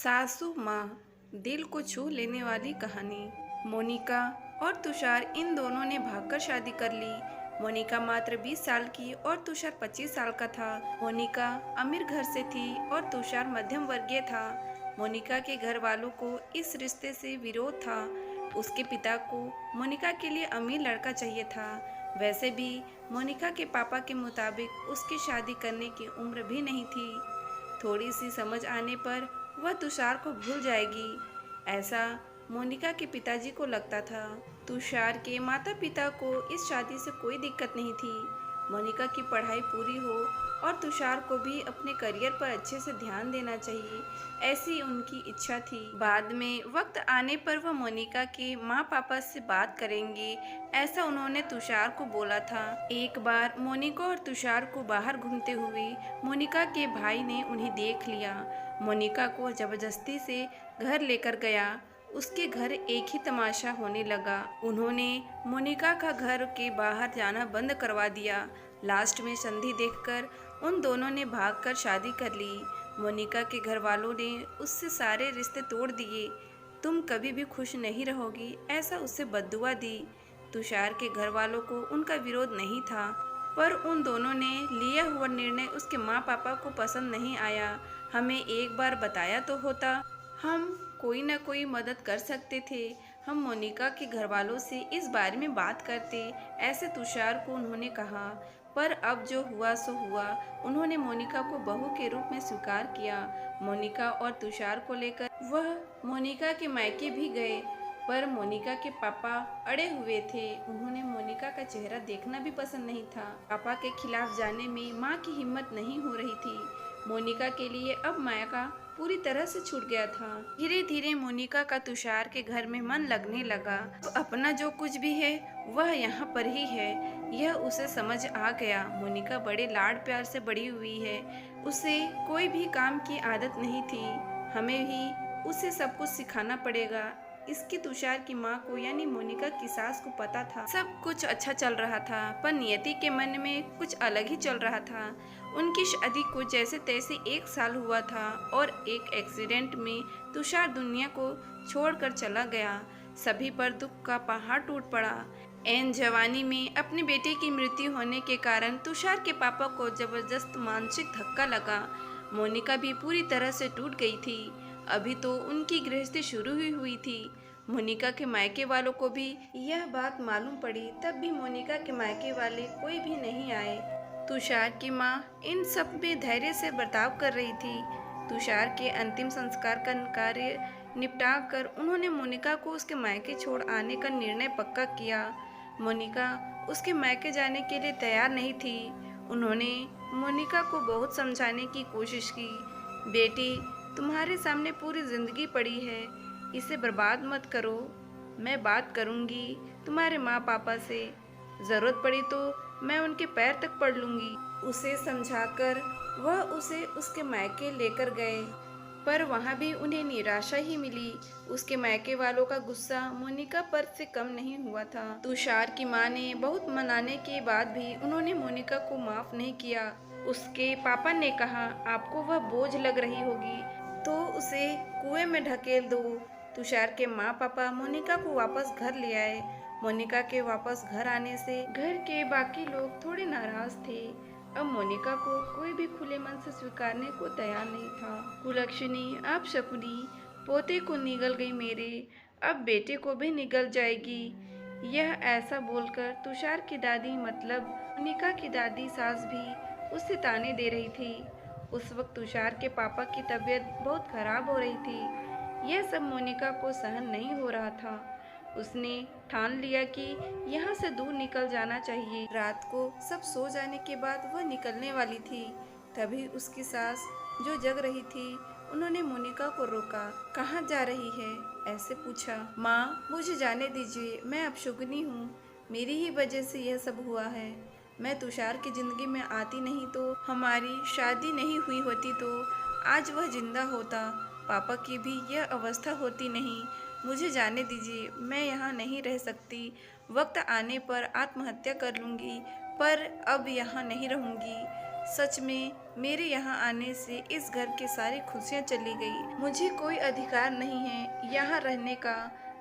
सासू माँ, दिल को छू लेने वाली कहानी। मोनिका और तुषार इन दोनों ने भागकर शादी कर ली। मोनिका मात्र 20 साल की और तुषार 25 साल का था। मोनिका अमीर घर से थी और तुषार मध्यम वर्गीय था। मोनिका के घर वालों को इस रिश्ते से विरोध था। उसके पिता को मोनिका के लिए अमीर लड़का चाहिए था। वैसे भी मोनिका के पापा के मुताबिक उसकी शादी करने की उम्र भी नहीं थी। थोड़ी सी समझ आने पर वह तुषार को भूल जाएगी, ऐसा मोनिका के पिताजी को लगता था। तुषार के माता पिता को इस शादी से कोई दिक्कत नहीं थी। मोनिका की पढ़ाई पूरी हो और तुषार को भी अपने करियर पर अच्छे से ध्यान देना चाहिए, ऐसी उनकी इच्छा थी। बाद में वक्त आने पर वह मोनिका के माँ पापा से बात करेंगे, ऐसा उन्होंने तुषार को बोला था। एक बार मोनिका और तुषार को बाहर घूमते हुए मोनिका के भाई ने उन्हें देख लिया। मोनिका को जबरदस्ती से घर लेकर गया। उसके घर एक ही तमाशा होने लगा। उन्होंने मोनिका का घर के बाहर जाना बंद करवा दिया। लास्ट में संधि देखकर उन दोनों ने भागकर शादी कर ली। मोनिका के घर वालों ने उससे सारे रिश्ते तोड़ दिए। तुम कभी भी खुश नहीं रहोगी, ऐसा उससे बद्दुआ दी। तुषार के घर वालों को उनका विरोध नहीं था, पर उन दोनों ने लिया हुआ निर्णय उसके माँ पापा को पसंद नहीं आया। हमें एक बार बताया तो होता, हम कोई न कोई मदद कर सकते थे। हम मोनिका के घर वालों से इस बारे में बात करते, ऐसे तुषार को उन्होंने कहा। पर अब जो हुआ सो हुआ। उन्होंने मोनिका को बहू के रूप में स्वीकार किया। मोनिका और तुषार को लेकर वह मोनिका के मायके भी गए, पर मोनिका के पापा अड़े हुए थे। उन्होंने मोनिका का चेहरा देखना भी पसंद नहीं था। पापा के खिलाफ जाने में माँ की हिम्मत नहीं हो रही थी। मोनिका के लिए अब मायका पूरी तरह से छूट गया था। धीरे धीरे मोनिका का तुषार के घर में मन लगने लगा। तो अपना जो कुछ भी है वह यहाँ पर ही है, यह उसे समझ आ गया। मोनिका बड़े लाड प्यार से बड़ी हुई है। उसे कोई भी काम की आदत नहीं थी। हमें ही उसे सब कुछ सिखाना पड़ेगा। इसकी तुषार की माँ को यानी मोनिका की सास को पता था सब कुछ अच्छा चल रहा था, पर नियति के मन में कुछ अलग ही चल रहा था। उनकी शादी को जैसे तैसे 1 साल हुआ था और एक एक्सीडेंट में तुषार दुनिया को छोड़कर चला गया। सभी पर दुख का पहाड़ टूट पड़ा। एन जवानी में अपने बेटे की मृत्यु होने के कारण तुषार के पापा को जबरदस्त मानसिक धक्का लगा। मोनिका भी पूरी तरह से टूट गई थी। अभी तो उनकी गृहस्थी शुरू ही हुई थी। मोनिका के मायके वालों को भी यह बात मालूम पड़ी, तब भी मोनिका के मायके वाले कोई भी नहीं आए। तुषार की माँ इन सब में धैर्य से बर्ताव कर रही थी। तुषार के अंतिम संस्कार का कार्य निपटा कर उन्होंने मोनिका को उसके मायके छोड़ आने का निर्णय पक्का किया। मोनिका उसके मायके जाने के लिए तैयार नहीं थी। उन्होंने मोनिका को बहुत समझाने की कोशिश की। बेटी, तुम्हारे सामने पूरी जिंदगी पड़ी है, इसे बर्बाद मत करो। मैं बात करूंगी तुम्हारे माँ पापा से, ज़रूरत पड़ी तो मैं उनके पैर तक पड़ लूंगी। उसे समझाकर वह उसे उसके मायके लेकर गए, पर वहाँ भी उन्हें निराशा ही मिली। उसके मायके वालों का गुस्सा मोनिका पर से कम नहीं हुआ था। तुषार की माँ ने बहुत मनाने के बाद भी उन्होंने मोनिका को माफ़ नहीं किया। उसके पापा ने कहा, आपको वह बोझ लग रही होगी तो उसे कुएं में ढकेल दो। तुषार के माँ पापा मोनिका को वापस घर ले आए। मोनिका के वापस घर आने से घर के बाकी लोग थोड़े नाराज थे। अब मोनिका को कोई भी खुले मन से स्वीकारने को तैयार नहीं था। कुलक्षणी, आप शकुनी, पोते को निगल गई मेरे, अब बेटे को भी निगल जाएगी। यह ऐसा बोलकर तुषार की दादी मतलब मोनिका की दादी सास भी उसे ताने दे रही थी। उस वक्त तुषार के पापा की तबीयत बहुत खराब हो रही थी। यह सब मोनिका को सहन नहीं हो रहा था। उसने ठान लिया कि यहाँ से दूर निकल जाना चाहिए। रात को सब सो जाने के बाद वह निकलने वाली थी। तभी उसकी सास जो जग रही थी, उन्होंने मोनिका को रोका। कहाँ जा रही है, ऐसे पूछा। माँ, मुझे जाने दीजिए, मैं अपशुगनी हूँ। मेरी ही वजह से यह सब हुआ है। मैं तुषार की ज़िंदगी में आती नहीं तो, हमारी शादी नहीं हुई होती तो आज वह जिंदा होता। पापा की भी यह अवस्था होती नहीं। मुझे जाने दीजिए, मैं यहाँ नहीं रह सकती। वक्त आने पर आत्महत्या कर लूँगी, पर अब यहाँ नहीं रहूँगी। सच में मेरे यहाँ आने से इस घर की सारी खुशियाँ चली गई। मुझे कोई अधिकार नहीं है यहाँ रहने का।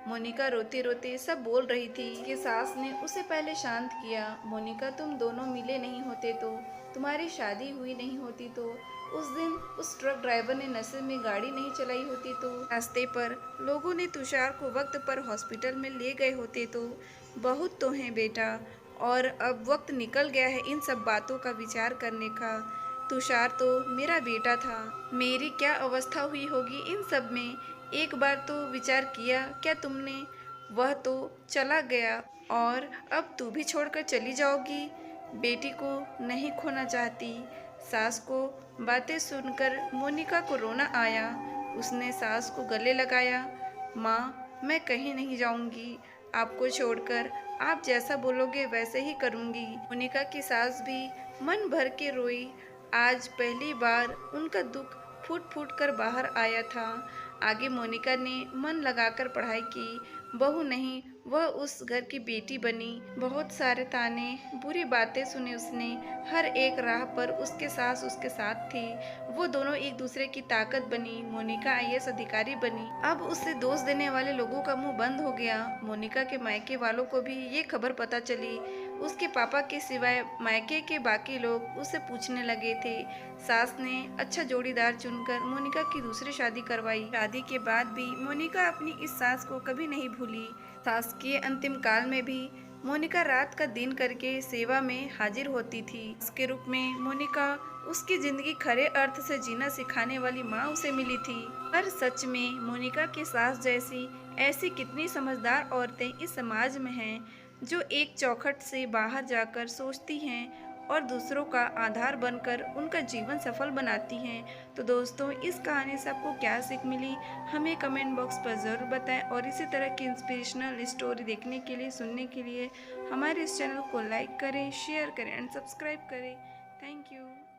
मोनिका रोते रोते सब बोल रही थी कि सास ने उसे पहले शांत किया। मोनिका, तुम दोनों मिले नहीं होते तो, तुम्हारी शादी हुई नहीं होती तो, उस दिन उस ट्रक ड्राइवर ने नशे में गाड़ी नहीं चलाई होती तो, रास्ते पर लोगों ने तुषार को वक्त पर हॉस्पिटल में ले गए होते तो। बहुत तो हैं बेटा, और अब वक्त निकल गया है इन सब बातों का विचार करने का। तुषार तो मेरा बेटा था। मेरी क्या अवस्था हुई होगी इन सब में, एक बार तो विचार किया क्या तुमने? वह तो चला गया और अब तू भी छोड़कर चली जाओगी। बेटी को नहीं खोना चाहती। सास को बातें सुनकर मोनिका को रोना आया। उसने सास को गले लगाया। माँ, मैं कहीं नहीं जाऊंगी आपको छोड़कर। आप जैसा बोलोगे वैसे ही करूंगी। मोनिका की सास भी मन भर के रोई। आज पहली बार उनका दुख फूट फूट कर बाहर आया था। आगे मोनिका ने मन लगाकर पढ़ाई की। बहू नहीं, वह उस घर की बेटी बनी। बहुत सारे ताने, बुरी बातें सुने उसने। हर एक राह पर उसके सास उसके साथ थी। वो दोनों एक दूसरे की ताकत बनी। मोनिका आईएएस अधिकारी बनी। अब उससे दोष देने वाले लोगों का मुंह बंद हो गया। मोनिका के मायके वालों को भी ये खबर पता चली। उसके पापा के सिवाय मायके के बाकी लोग उससे पूछने लगे थे। सास ने अच्छा जोड़ीदार चुनकर मोनिका की दूसरी शादी करवाई। शादी के बाद भी मोनिका अपनी इस सास को कभी नहीं भूली। सास के अंतिम काल में भी मोनिका रात का दिन करके सेवा में हाजिर होती थी। इसके रूप में मोनिका उसकी जिंदगी खरे अर्थ से जीना सिखाने वाली माँ उसे मिली थी। पर सच में मोनिका की सास जैसी ऐसी कितनी समझदार औरतें इस समाज में हैं, जो एक चौखट से बाहर जाकर सोचती हैं और दूसरों का आधार बनकर उनका जीवन सफल बनाती हैं। तो दोस्तों, इस कहानी से आपको क्या सीख मिली, हमें कमेंट बॉक्स पर ज़रूर बताएं। और इसी तरह की इंस्पिरेशनल स्टोरी देखने के लिए, सुनने के लिए हमारे इस चैनल को लाइक करें, शेयर करें एंड सब्सक्राइब करें। Thank you.